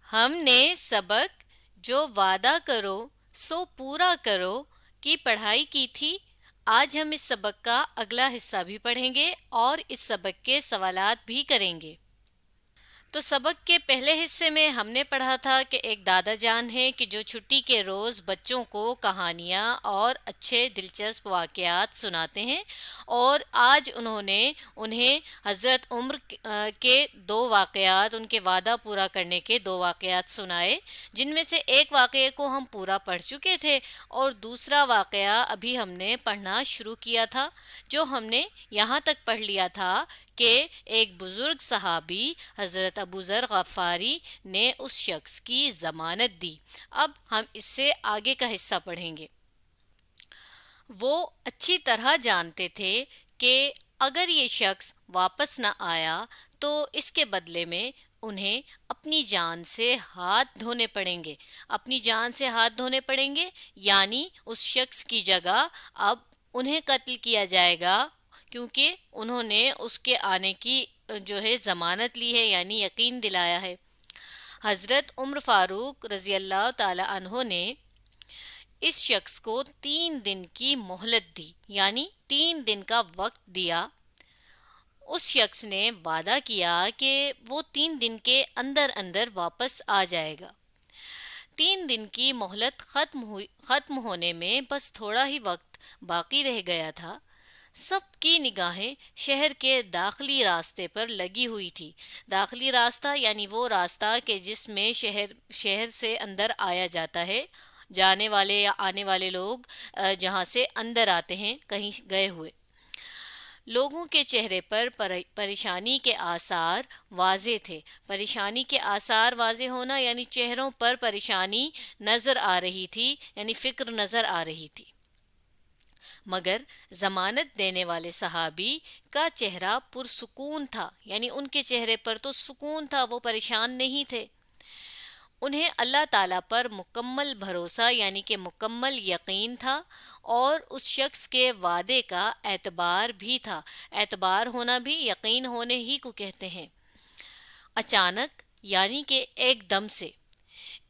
ہم نے سبق جو وعدہ کرو سو پورا کرو کی پڑھائی کی تھی۔ آج ہم اس سبق کا اگلا حصہ بھی پڑھیں گے اور اس سبق کے سوالات بھی کریں گے۔ تو سبق کے پہلے حصے میں ہم نے پڑھا تھا کہ ایک دادا جان ہیں کہ جو چھٹی کے روز بچوں کو کہانیاں اور اچھے دلچسپ واقعات سناتے ہیں، اور آج انہوں نے انہیں حضرت عمر کے دو واقعات، ان کے وعدہ پورا کرنے کے دو واقعات سنائے، جن میں سے ایک واقعے کو ہم پورا پڑھ چکے تھے اور دوسرا واقعہ ابھی ہم نے پڑھنا شروع کیا تھا، جو ہم نے یہاں تک پڑھ لیا تھا کہ ایک بزرگ صحابی حضرت ابو ذر غفاری نے اس شخص کی ضمانت دی۔ اب ہم اس سے آگے کا حصہ پڑھیں گے۔ وہ اچھی طرح جانتے تھے کہ اگر یہ شخص واپس نہ آیا تو اس کے بدلے میں انہیں اپنی جان سے ہاتھ دھونے پڑیں گے، اپنی جان سے ہاتھ دھونے پڑیں گے، یعنی اس شخص کی جگہ اب انہیں قتل کیا جائے گا، کیونکہ انہوں نے اس کے آنے کی جو ہے ضمانت لی ہے، یعنی یقین دلایا ہے۔ حضرت عمر فاروق رضی اللہ تعالی عنہ نے اس شخص کو 3 دن کی مہلت دی، یعنی 3 دن کا وقت دیا۔ اس شخص نے وعدہ کیا کہ وہ 3 دن کے اندر اندر واپس آ جائے گا۔ 3 دن کی مہلت ختم ہونے میں بس تھوڑا ہی وقت باقی رہ گیا تھا۔ سب کی نگاہیں شہر کے داخلی راستے پر لگی ہوئی تھی۔ داخلی راستہ یعنی وہ راستہ کہ جس میں شہر سے اندر آیا جاتا ہے، جانے والے یا آنے والے لوگ جہاں سے اندر آتے ہیں کہیں گئے ہوئے۔ لوگوں کے چہرے پر پریشانی کے آثار واضح تھے۔ پریشانی کے آثار واضح ہونا یعنی چہروں پر پریشانی نظر آ رہی تھی، یعنی فکر نظر آ رہی تھی۔ مگر ضمانت دینے والے صحابی کا چہرہ پرسکون تھا، یعنی ان کے چہرے پر تو سکون تھا، وہ پریشان نہیں تھے۔ انہیں اللہ تعالیٰ پر مکمل بھروسہ یعنی کہ مکمل یقین تھا، اور اس شخص کے وعدے کا اعتبار بھی تھا۔ اعتبار ہونا بھی یقین ہونے ہی کو کہتے ہیں۔ اچانک یعنی کہ ایک دم سے،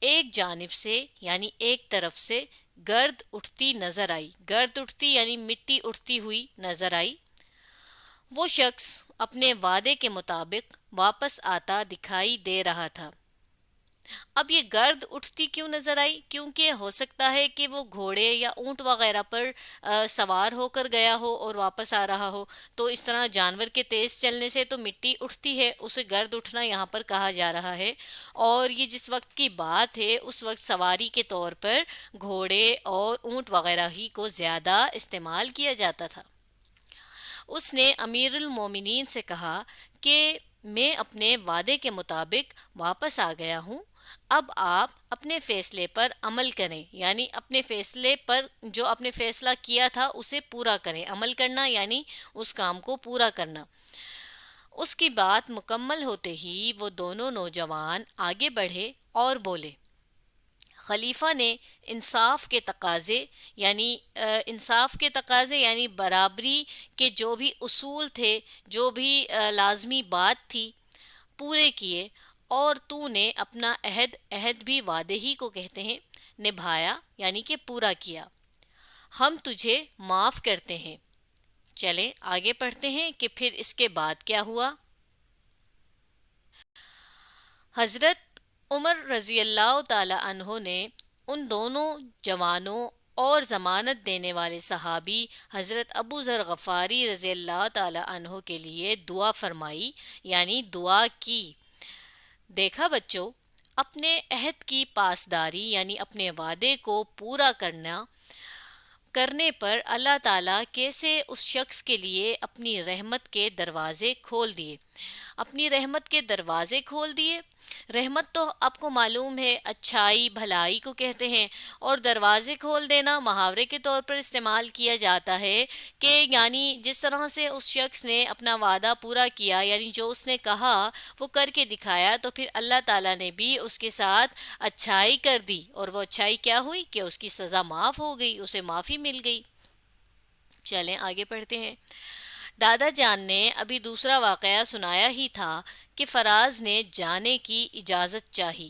ایک جانب سے یعنی ایک طرف سے گرد اٹھتی نظر آئی۔ گرد اٹھتی یعنی مٹی اٹھتی ہوئی نظر آئی۔ وہ شخص اپنے وعدے کے مطابق واپس آتا دکھائی دے رہا تھا۔ اب یہ گرد اٹھتی کیوں نظر آئی؟ کیونکہ ہو سکتا ہے کہ وہ گھوڑے یا اونٹ وغیرہ پر سوار ہو کر گیا ہو اور واپس آ رہا ہو، تو اس طرح جانور کے تیز چلنے سے تو مٹی اٹھتی ہے، اسے گرد اٹھنا یہاں پر کہا جا رہا ہے۔ اور یہ جس وقت کی بات ہے اس وقت سواری کے طور پر گھوڑے اور اونٹ وغیرہ ہی کو زیادہ استعمال کیا جاتا تھا۔ اس نے امیر المومنین سے کہا کہ میں اپنے وعدے کے مطابق واپس آ گیا ہوں، اب آپ اپنے فیصلے پر عمل کریں، یعنی اپنے فیصلے پر جو آپ نے فیصلہ کیا تھا اسے پورا کریں۔ عمل کرنا یعنی اس کام کو پورا کرنا۔ اس کی بات مکمل ہوتے ہی وہ دونوں نوجوان آگے بڑھے اور بولے۔ خلیفہ نے انصاف کے تقاضے یعنی برابری کے جو بھی اصول تھے، جو بھی لازمی بات تھی، پورے کیے، اور تو نے اپنا عہد بھی وعدے ہی کو کہتے ہیں، نبھایا یعنی کہ پورا کیا۔ ہم تجھے معاف کرتے ہیں۔ چلیں آگے پڑھتے ہیں کہ پھر اس کے بعد کیا ہوا۔ حضرت عمر رضی اللہ تعالی عنہ نے ان دونوں جوانوں اور ضمانت دینے والے صحابی حضرت ابو ذر غفاری رضی اللہ تعالی عنہ کے لیے دعا فرمائی، یعنی دعا کی۔ دیکھا بچوں، اپنے عہد کی پاسداری یعنی اپنے وعدے کو پورا کرنے پر اللہ تعالیٰ کیسے اس شخص کے لیے اپنی رحمت کے دروازے کھول دیے۔ اپنی رحمت کے دروازے کھول دیے۔ رحمت تو آپ کو معلوم ہے اچھائی بھلائی کو کہتے ہیں، اور دروازے کھول دینا محاورے کے طور پر استعمال کیا جاتا ہے کہ یعنی جس طرح سے اس شخص نے اپنا وعدہ پورا کیا، یعنی جو اس نے کہا وہ کر کے دکھایا، تو پھر اللہ تعالیٰ نے بھی اس کے ساتھ اچھائی کر دی، اور وہ اچھائی کیا ہوئی کہ اس کی سزا معاف ہو گئی، اسے معافی مل گئی۔ چلیں آگے پڑھتے ہیں۔ دادا جان نے ابھی دوسرا واقعہ سنایا ہی تھا کہ فراز نے جانے کی اجازت چاہی۔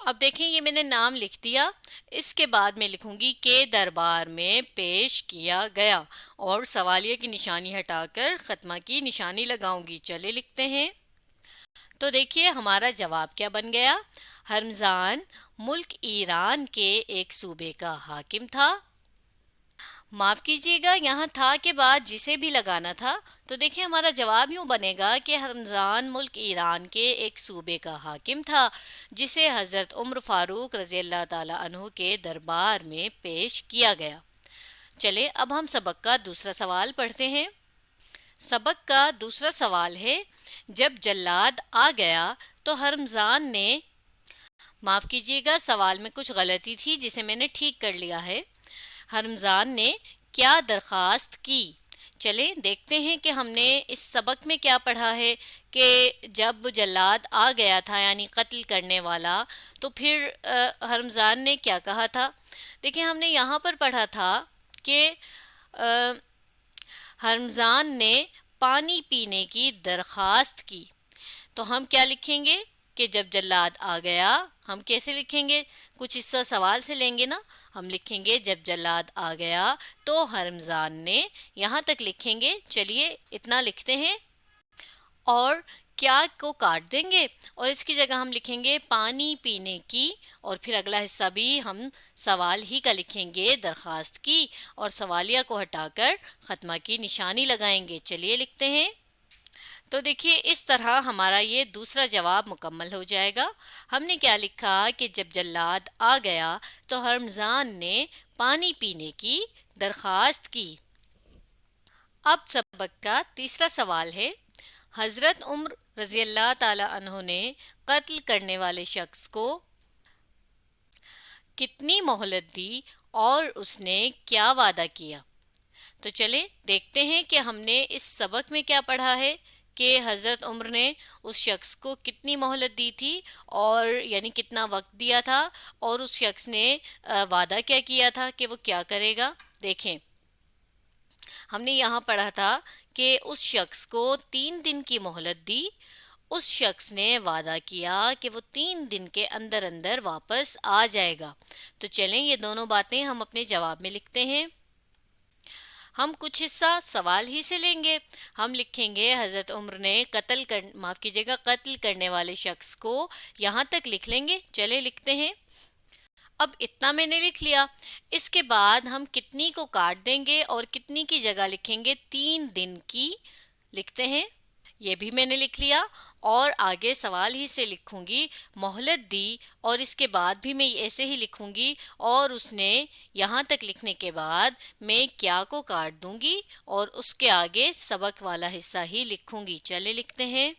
اب دیکھیں یہ میں نے نام لکھ دیا، اس کے بعد میں لکھوں گی کہ دربار میں پیش کیا گیا اور سوالیہ کی نشانی ہٹا کر ختمہ کی نشانی لگاؤں گی۔ چلے لکھتے ہیں۔ تو دیکھیے ہمارا جواب کیا بن گیا۔ ہرمزان ملک ایران کے ایک صوبے کا حاکم تھا۔ معاف کیجیے گا، یہاں تھا کے بعد جسے بھی لگانا تھا، تو دیکھیں ہمارا جواب یوں بنے گا کہ ہرمزان ملک ایران کے ایک صوبے کا حاکم تھا جسے حضرت عمر فاروق رضی اللہ تعالیٰ عنہ کے دربار میں پیش کیا گیا۔ چلے اب ہم سبق کا دوسرا سوال پڑھتے ہیں۔ سبق کا دوسرا سوال ہے، جب جلاد آ گیا تو ہرمزان نے، معاف کیجیے گا سوال میں کچھ غلطی تھی جسے میں نے ٹھیک کر لیا ہے، ہرمزان نے کیا درخواست کی؟ چلیں دیکھتے ہیں کہ ہم نے اس سبق میں کیا پڑھا ہے کہ جب جلاد آ گیا تھا یعنی قتل کرنے والا، تو پھر ہرمزان نے کیا کہا تھا۔ دیکھیں ہم نے یہاں پر پڑھا تھا کہ ہرمزان نے پانی پینے کی درخواست کی، تو ہم کیا لکھیں گے کہ جب جلاد آ گیا، ہم کیسے لکھیں گے؟ کچھ حصہ سوال سے لیں گے نا، ہم لکھیں گے جب جلاد آ گیا تو ہرمزان نے، یہاں تک لکھیں گے۔ چلیے اتنا لکھتے ہیں اور کیا کو کاٹ دیں گے اور اس کی جگہ ہم لکھیں گے پانی پینے کی، اور پھر اگلا حصہ بھی ہم سوال ہی کا لکھیں گے، درخواست کی، اور سوالیہ کو ہٹا کر ختمہ کی نشانی لگائیں گے۔ چلیے لکھتے ہیں۔ تو دیکھیے اس طرح ہمارا یہ دوسرا جواب مکمل ہو جائے گا۔ ہم نے کیا لکھا کہ جب جلاد آ گیا تو ہرمزان نے پانی پینے کی درخواست کی۔ اب سبق کا تیسرا سوال ہے، حضرت عمر رضی اللہ تعالی عنہ نے قتل کرنے والے شخص کو کتنی مہلت دی اور اس نے کیا وعدہ کیا؟ تو چلیں دیکھتے ہیں کہ ہم نے اس سبق میں کیا پڑھا ہے کہ حضرت عمر نے اس شخص کو کتنی مہلت دی تھی، اور یعنی کتنا وقت دیا تھا، اور اس شخص نے وعدہ کیا کیا تھا کہ وہ کیا کرے گا۔ دیکھیں ہم نے یہاں پڑھا تھا کہ اس شخص کو 3 دن کی مہلت دی، اس شخص نے وعدہ کیا کہ وہ 3 دن کے اندر اندر واپس آ جائے گا۔ تو چلیں یہ دونوں باتیں ہم اپنے جواب میں لکھتے ہیں۔ ہم کچھ حصہ سوال ہی سے لیں گے، ہم لکھیں گے حضرت عمر نے قتل کرنے والے شخص کو، یہاں تک لکھ لیں گے۔ چلے لکھتے ہیں۔ اب اتنا میں نے لکھ لیا، اس کے بعد ہم کتنی کو کاٹ دیں گے اور کتنی کی جگہ لکھیں گے 3 دن کی، لکھتے ہیں۔ یہ بھی میں نے لکھ لیا اور آگے سوال ہی سے لکھوں گی مہلت دی، اور اس کے بعد بھی میں ایسے ہی لکھوں گی، اور اس نے، یہاں تک لکھنے کے بعد میں کیا کو کاٹ دوں گی اور اس کے آگے سبق والا حصہ ہی لکھوں گی۔ چلے لکھتے ہیں۔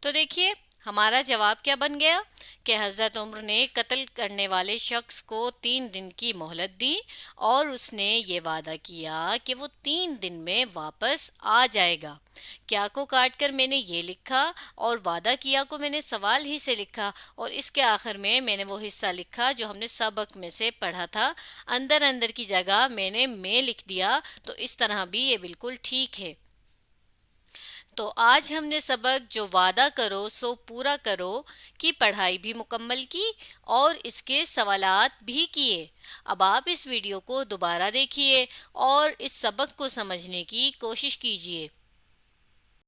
تو دیکھیے ہمارا جواب کیا بن گیا کہ حضرت عمر نے قتل کرنے والے شخص کو 3 دن کی مہلت دی اور اس نے یہ وعدہ کیا کہ وہ 3 دن میں واپس آ جائے گا۔ کیا کو کاٹ کر میں نے یہ لکھا اور وعدہ کیا کو میں نے سوال ہی سے لکھا، اور اس کے آخر میں نے وہ حصہ لکھا جو ہم نے سبق میں سے پڑھا تھا، اندر کی جگہ میں لکھ دیا، تو اس طرح بھی یہ بالکل ٹھیک ہے۔ تو آج ہم نے سبق جو وعدہ کرو سو پورا کرو کی پڑھائی بھی مکمل کی اور اس کے سوالات بھی کیے۔ اب آپ اس ویڈیو کو دوبارہ دیکھیے اور اس سبق کو سمجھنے کی کوشش کیجیے۔